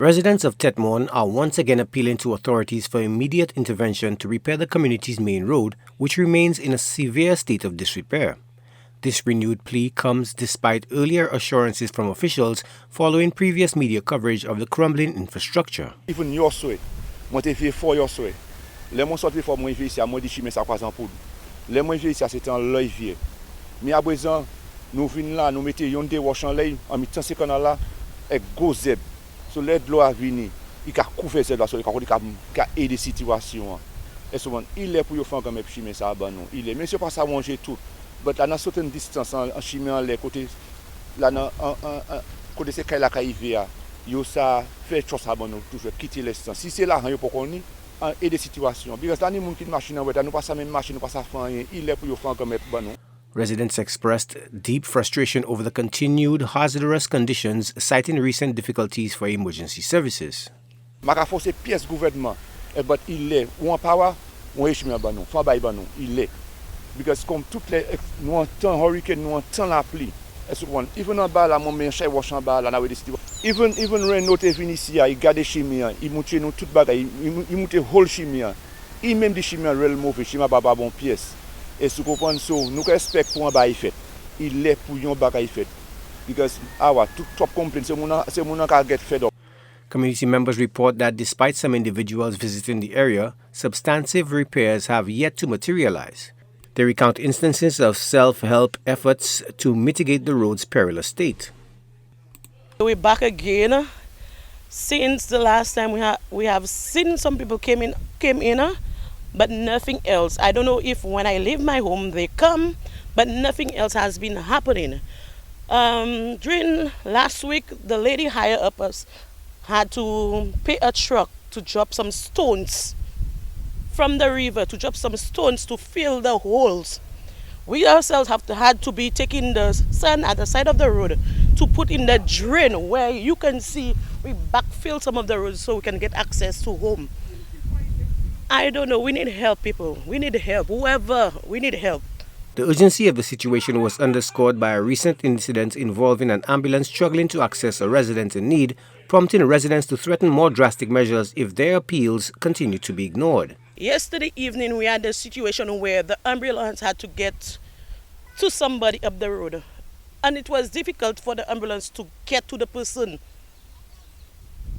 Residents of Tet Morne are once again appealing to authorities for immediate intervention to repair the community's main road, which remains in a severe state of disrepair. This renewed plea comes despite earlier assurances from officials following previous media coverage of the crumbling infrastructure. Even your way, moi te fait for your way. Les mon sorti for moi ici, moi dit chimé ça pas en poudre. Les moi ici, c'est en l'œil vieux. Mais à présent, nous venons là, nous mettons yon de wash en l'œil, en mettant ces canaux là, avec gros zeb. So l'aide l'eau à venir, il a couvert cette situation, il a aidé des situations. Et souvent, il est pour y faire comme chimé ça ban nous. Il est, mais c'est pas ça manger tout. Mais là, dans certaines distances, en chimé en l'air, côté là, côté c'est qu'elle a arrivé, il ça fait chose à ban nous, toujours quitter l'espace. Si c'est là, il faut qu'on y aide des situations. Parce que là, nous qui machine en nous pas ça même machine, nous pas ça faire rien. Il est pour y faire comme ban nous. Residents expressed deep frustration over the continued hazardous conditions, citing recent difficulties for emergency services. Je vais forcer pièce gouvernement, mais il est ou en power, ou en chemin banon, faut bailler banon, il est. Parce que comme toutes les nous entend hurricane, nous entend la pluie. Est-ce que even en bas là, mon mien chez wash en bas là, na décidé. Even Renault est venu ici, il garde chimie, il monte nous toute bagaille, il monte whole chimie. Il même des chimie réel mauvais, chimie pas bon pièce. Et si vous comprenez ça, nous respectons pour un bail fait. Il est pour un bail fait. Because tout top complaint, c'est mon qui get fed up. Community members report that despite some individuals visiting the area, substantive repairs have yet to materialize. They recount instances of self-help efforts to mitigate the road's perilous state. We're back again. Since the last time we have seen some people came in. But nothing else. I don't know if when I leave my home they come, but nothing else has been happening. During last week, the lady higher up us had to pay a truck to drop some stones from the river, to drop some stones to fill the holes. We ourselves had to be taking the sand at the side of the road to put in the drain where you can see we backfill some of the roads so we can get access to home. I don't know. We need help, people. We need help. Whoever, we need help. The urgency of the situation was underscored by a recent incident involving an ambulance struggling to access a resident in need, prompting residents to threaten more drastic measures if their appeals continue to be ignored. Yesterday evening, we had a situation where the ambulance had to get to somebody up the road, and it was difficult for the ambulance to get to the person.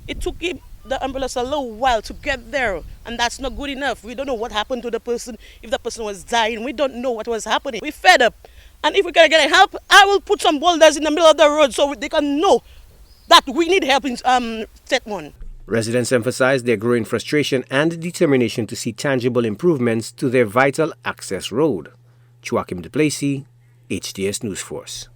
It took the ambulance a little while to get there, and that's not good enough. We don't know what happened to the person, if the person was dying. We don't know what was happening. We're fed up, and if we're gonna get help, I will put some boulders in the middle of the road so they can know that we need help in Tet Morne. Residents emphasized their growing frustration and determination to see tangible improvements to their vital access road. Plea, HDS News Force.